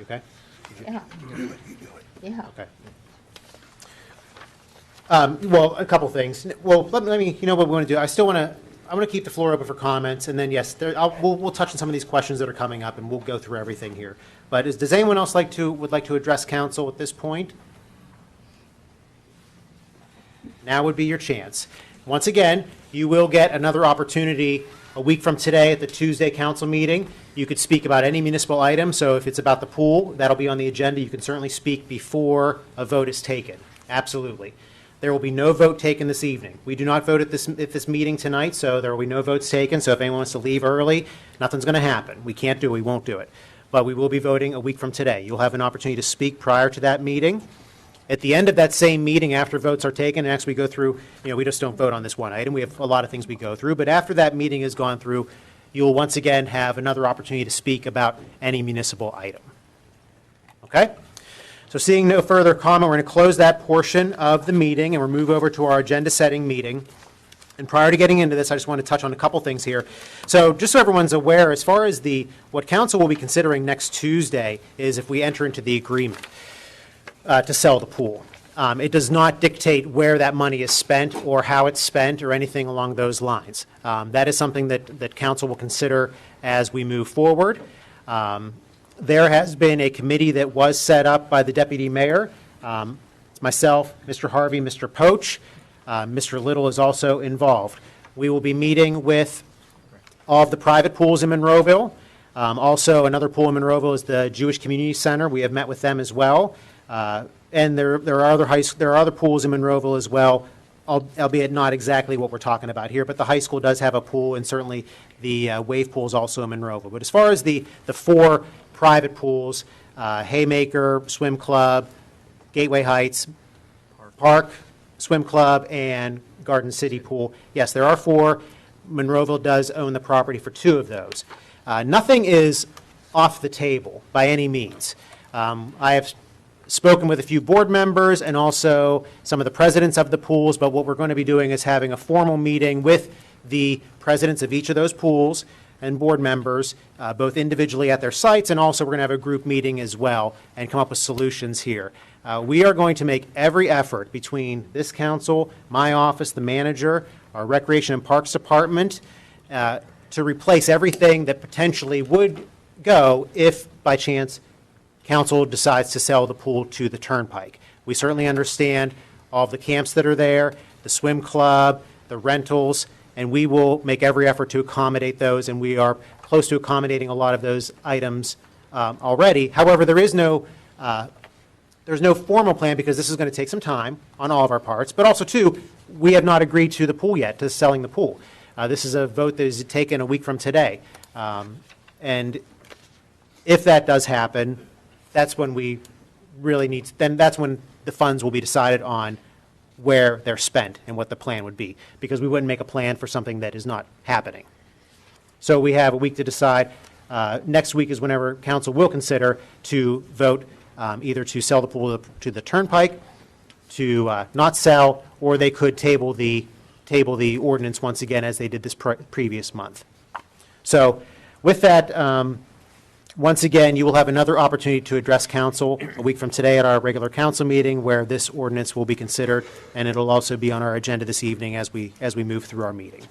okay? Yeah. Yeah. Okay. Well, a couple things. Well, let me, you know what we want to do? I want to keep the floor open for comments, and then, yes, we'll touch on some of these questions that are coming up, and we'll go through everything here. But does anyone else would like to address council at this point? Now would be your chance. Once again, you will get another opportunity a week from today at the Tuesday council meeting. You could speak about any municipal item, so if it's about the pool, that'll be on the agenda. You can certainly speak before a vote is taken. Absolutely. There will be no vote taken this evening. We do not vote at this meeting tonight, so there will be no votes taken. So if anyone wants to leave early, nothing's going to happen. We can't do it. We won't do it. But we will be voting a week from today. You'll have an opportunity to speak prior to that meeting. At the end of that same meeting, after votes are taken, and actually we go through, we just don't vote on this one item. We have a lot of things we go through. But after that meeting has gone through, you'll once again have another opportunity to speak about any municipal item. Okay? So seeing no further comment, we're going to close that portion of the meeting, and we'll move over to our agenda-setting meeting. And prior to getting into this, I just want to touch on a couple things here. So just so everyone's aware, as far as what council will be considering next Tuesday is if we enter into the agreement to sell the pool. It does not dictate where that money is spent or how it's spent or anything along those lines. That is something that council will consider as we move forward. There has been a committee that was set up by the deputy mayor. It's myself, Mr. Harvey, Mr. Poach. Mr. Little is also involved. We will be meeting with all of the private pools in Monroeville. Also, another pool in Monroeville is the Jewish Community Center. We have met with them as well. And there are other pools in Monroeville as well, albeit not exactly what we're talking about here. But the high school does have a pool, and certainly the wave pool is also in Monroeville. But as far as the four private pools, Haymaker, Swim Club, Gateway Heights, Park, Swim Club, and Garden City Pool, yes, there are four. Monroeville does own the property for two of those. Nothing is off the table by any means. I have spoken with a few board members and also some of the presidents of the pools, but what we're going to be doing is having a formal meeting with the presidents of each of those pools and board members, both individually at their sites, and also we're going to have a group meeting as well and come up with solutions here. We are going to make every effort between this council, my office, the manager, our Recreation and Parks Department, to replace everything that potentially would go if, by chance, council decides to sell the pool to the Turnpike. We certainly understand all of the camps that are there, the swim club, the rentals, and we will make every effort to accommodate those, and we are close to accommodating a lot of those items already. However, there's no formal plan because this is going to take some time on all of our parts, but also, too, we have not agreed to the pool yet, to selling the pool. This is a vote that is taken a week from today. And if that does happen, that's when we really need, then that's when the funds will be decided on where they're spent and what the plan would be, because we wouldn't make a plan for something that is not happening. So we have a week to decide. Next week is whenever council will consider to vote either to sell the pool to the Turnpike, to not sell, or they could table the ordinance once again as they did this previous month. So with that, once again, you will have another opportunity to address council a week from today at our regular council meeting where this ordinance will be considered, and it'll also be on our agenda this evening as we move through our meeting.